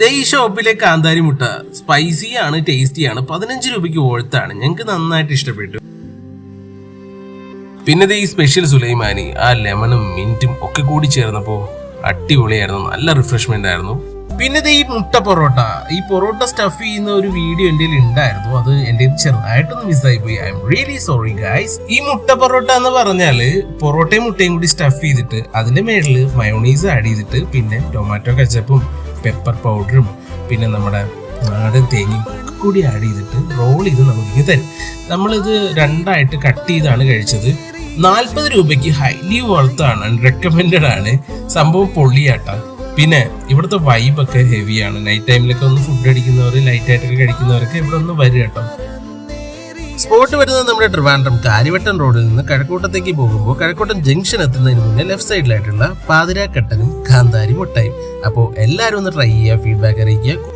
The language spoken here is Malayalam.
ഈ ഷോപ്പിലെ കാന്താരി മുട്ട സ്പൈസിയാണ്, ടേസ്റ്റിയാണ്, 15 രൂപയ്ക്ക് ഓർത്താണ്. ഞങ്ങൾക്ക് നന്നായിട്ട് ഇഷ്ടപ്പെട്ടു. പിന്നെ ഈ സ്പെഷ്യൽ സുലൈമാനി, ആ ലെമണും മിന്റും ഒക്കെ കൂടി ചേർന്നപ്പോൾ അടിപൊളിയായിരുന്നു, നല്ല റിഫ്രഷ്മെന്റ് ആയിരുന്നു. പിന്നെ ഈ മുട്ട പൊറോട്ട, ഈ പൊറോട്ട സ്റ്റഫ് ചെയ്യുന്ന ഒരു വീഡിയോ എൻ്റെ ഉണ്ടായിരുന്നു. അത് എൻ്റെ ചെറുതായിട്ടൊന്ന് മിസ്സായി പോയി. I am really sorry guys. ഈ മുട്ട പൊറോട്ട എന്ന് പറഞ്ഞാല് പൊറോട്ടയും മുട്ടയും കൂടി സ്റ്റഫ് ചെയ്തിട്ട് അതിന്റെ മേളിൽ മയോണൈസ് ആഡ് ചെയ്തിട്ട് പിന്നെ ടൊമാറ്റോ കെച്ചപ്പും പെപ്പർ പൗഡറും പിന്നെ നമ്മുടെ നാടൻ തേങ്ങയും കൂടി ആഡ് ചെയ്തിട്ട് റോൾ ചെയ്ത് നമുക്ക് തരും. നമ്മളിത് രണ്ടായിട്ട് കട്ട് ചെയ്താണ് കഴിച്ചത്. 40 രൂപയ്ക്ക് ഹൈലി വർത്താണ്, റെക്കമെൻഡഡ് ആണ്. സംഭവം പൊള്ളിയാട്ട. പിന്നെ ഇവിടുത്തെ വൈബൊക്കെ ഹെവിയാണ്. നൈറ്റ് ടൈമിലൊക്കെ ഒന്ന് ഫുഡ് അടിക്കുന്നവർ, ലൈറ്റ് ആയിട്ടൊക്കെ കഴിക്കുന്നവരൊക്കെ ഇവിടെ ഒന്ന് വരും കേട്ടോ. സ്പോട്ട് വരുന്നത് നമ്മുടെ ട്രിവാൻഡ്രം കാര്യവട്ടം റോഡിൽ നിന്ന് കഴക്കൂട്ടത്തേക്ക് പോകുമ്പോൾ കഴക്കൂട്ടം ജംഗ്ഷൻ എത്തുന്നതിന് മുന്നേ ലെഫ്റ്റ് സൈഡിലായിട്ടുള്ള പാതിരാക്കട്ടനും കാന്താരി മുട്ടയും. അപ്പോൾ എല്ലാവരും ഒന്ന് ട്രൈ ചെയ്യുക, ഫീഡ്ബാക്ക് അറിയിക്കുക.